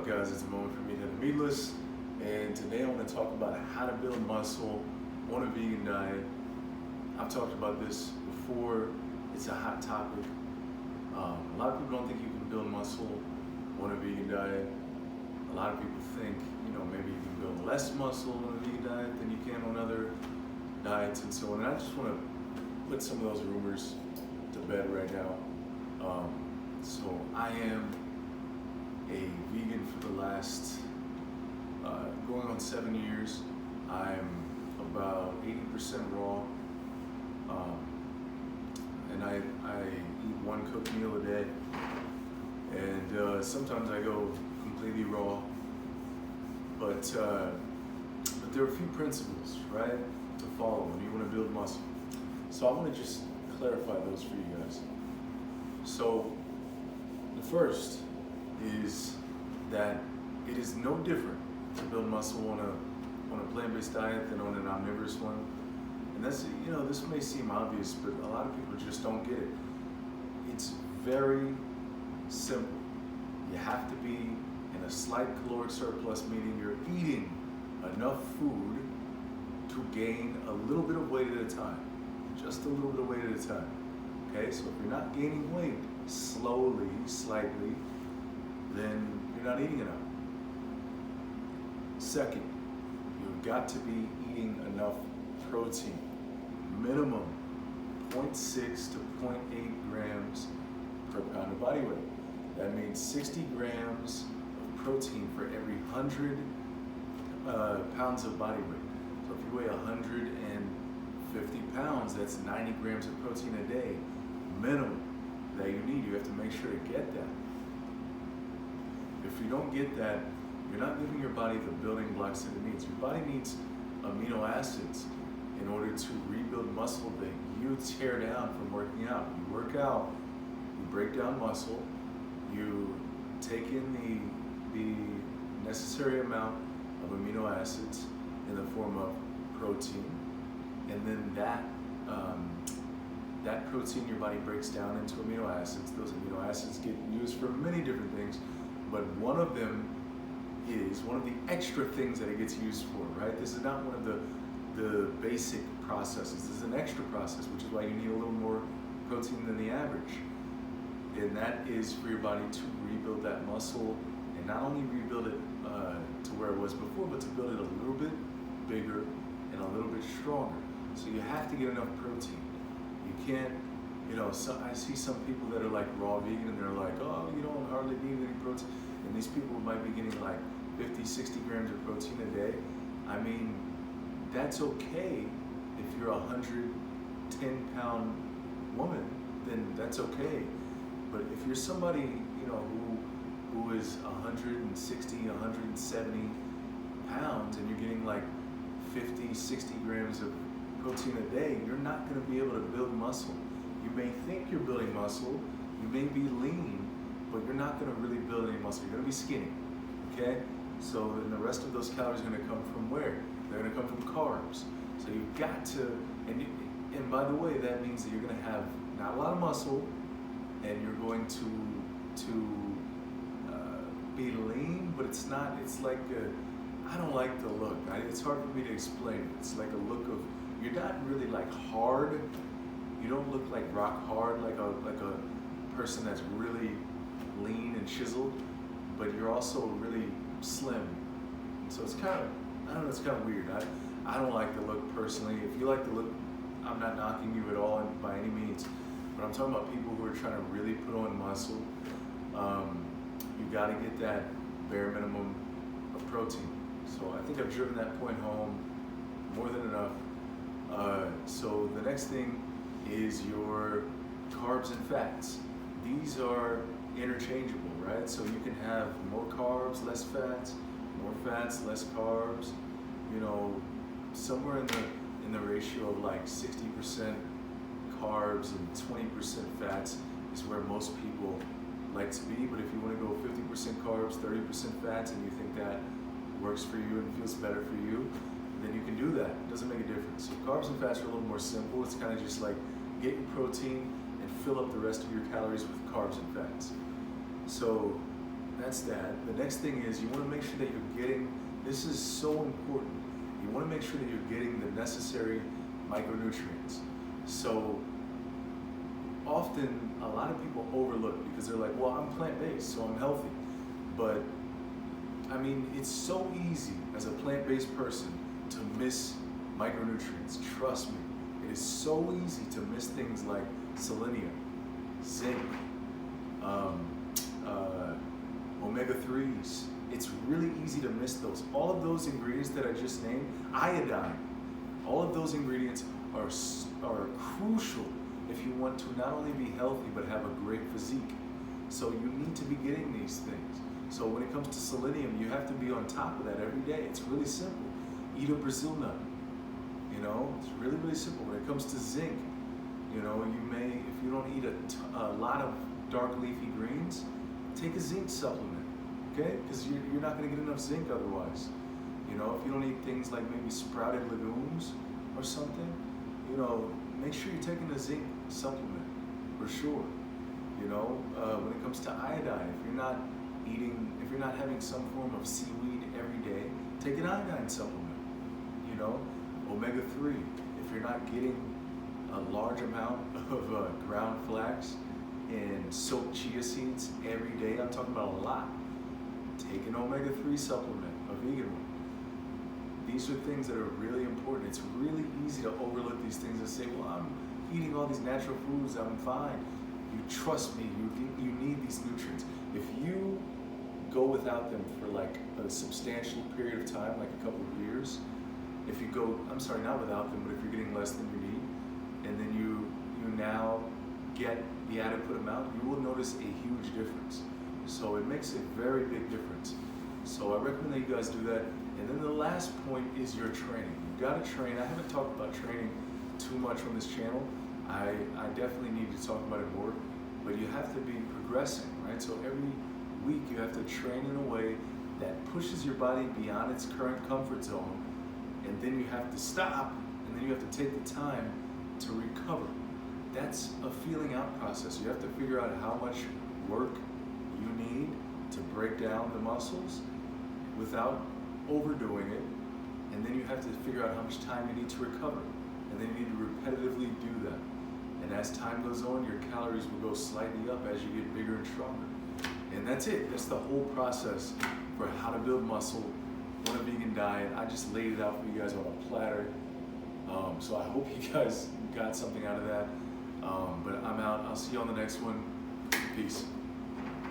up, guys? It's a moment for me to the meatless, and today I want to talk about how to build muscle on a vegan diet. I've talked about this before. It's a hot topic. A lot of people don't think you can build muscle on a vegan diet. A lot of people think, maybe you can build less muscle on a vegan diet than you can on other diets and so on. And I just want to put some of those rumors to bed right now. So I am a vegan for the last going on 7 years. I'm about 80% raw, and I eat one cooked meal a day, and sometimes I go completely raw, but there are a few principles, right, to follow when you want to build muscle. So I want to just clarify those for you guys. So the first is that it is no different to build muscle on a plant-based diet than on an omnivorous one. And that's, this may seem obvious, but a lot of people just don't get it. It's very simple. You have to be in a slight caloric surplus, meaning you're eating enough food to gain a little bit of weight at a time. Just a little bit of weight at a time. Okay, so if you're not gaining weight slowly, slightly, then you're not eating enough. Second, you've got to be eating enough protein. Minimum 0.6 to 0.8 grams per pound of body weight. That means 60 grams of protein for every 100 pounds of body weight. So if you weigh 150 pounds, that's 90 grams of protein a day, minimum, that you need. You have to make sure to get that. If you don't get that, you're not giving your body the building blocks that it needs. Your body needs amino acids in order to rebuild muscle that you tear down from working out. You work out, you break down muscle, you take in the necessary amount of amino acids in the form of protein, and then that protein your body breaks down into amino acids. Those amino acids get used for many different things, but one of them is one of the extra things that it gets used for, right? This is not one of the basic processes. This is an extra process, which is why you need a little more protein than the average. And that is for your body to rebuild that muscle, and not only rebuild it to where it was before, but to build it a little bit bigger and a little bit stronger. So you have to get enough protein. You can't, I see some people that are like raw vegan and they're like, oh, you don't hardly need any protein. And these people might be getting like 50, 60 grams of protein a day. I mean, that's okay if you're a 110-pound woman, then that's okay. But if you're somebody, who is 160, 170 pounds and you're getting like 50, 60 grams of protein a day, you're not going to be able to build muscle. You may think you're building muscle, you may be lean, but you're not going to really build any muscle. You're going to be skinny, okay? So then the rest of those calories are going to come from where? They're going to come from carbs. So you've got to, and by the way, that means that you're going to have not a lot of muscle, and you're going to be lean, but it's not, it's like I don't like the look. It's hard for me to explain. It's like a look of, you're not really like hard. You don't look like rock hard, like a person that's really lean and chiseled, but you're also really slim. So it's kind of, I don't know, it's kind of weird. I don't like the look personally. If you like the look, I'm not knocking you at all by any means, but I'm talking about people who are trying to really put on muscle. You got to get that bare minimum of protein. So I think I've driven that point home more than enough. So the next thing is your carbs and fats. These are interchangeable, right? So you can have more carbs, less fats, more fats, less carbs. Somewhere in the ratio of like 60% carbs and 20% fats is where most people like to be. But if you want to go 50% carbs, 30% fats, and you think that works for you and feels better for you, then you can do that. It doesn't make a difference. So carbs and fats are a little more simple. It's kind of just like get your protein and fill up the rest of your calories with carbs and fats. So that's that. The next thing is you want to make sure that you're getting, this is so important, you want to make sure that you're getting the necessary micronutrients. So often a lot of people overlook because they're like, well, I'm plant-based, so I'm healthy. But I mean, it's so easy as a plant-based person to miss micronutrients. Trust me, it is so easy to miss things like selenium, zinc, omega-3s. It's really easy to miss those. All of those ingredients that I just named, iodine, all of those ingredients are crucial if you want to not only be healthy but have a great physique. So you need to be getting these things. So when it comes to selenium, you have to be on top of that every day. It's really simple. Eat a Brazil nut. You know, it's really, really simple. When it comes to zinc, you know, you may, if you don't eat a lot of dark leafy greens, take a zinc supplement, okay? Because you're not going to get enough zinc otherwise. You know, if you don't eat things like maybe sprouted legumes or something, you know, make sure you're taking a zinc supplement for sure. You know, when it comes to iodine, if you're not having some form of seaweed every day, take an iodine supplement. You know, omega-3, if you're not getting a large amount of ground flax and soaked chia seeds every day, I'm talking about a lot, take an omega-3 supplement, a vegan one. These are things that are really important. It's really easy to overlook these things and say, well, I'm eating all these natural foods, I'm fine. You trust me, you need these nutrients. If you go without them for like a substantial period of time, like a couple of years, if you go, I'm sorry, not without them, but if you're getting less than you need, and then you now get the adequate amount, you will notice a huge difference. So it makes a very big difference. So I recommend that you guys do that. And then the last point is your training. You've got to train. I haven't talked about training too much on this channel. I definitely need to talk about it more, but you have to be progressing, right? So every week you have to train in a way that pushes your body beyond its current comfort zone, and then you have to stop, and then you have to take the time to recover. That's a feeling out process. You have to figure out how much work you need to break down the muscles without overdoing it, and then you have to figure out how much time you need to recover, and then you need to repetitively do that. And as time goes on, your calories will go slightly up as you get bigger and stronger. And that's it. That's the whole process for how to build muscle on a vegan diet. I just laid it out for you guys on a platter. So I hope you guys got something out of that. But I'm out. I'll see you on the next one. Peace.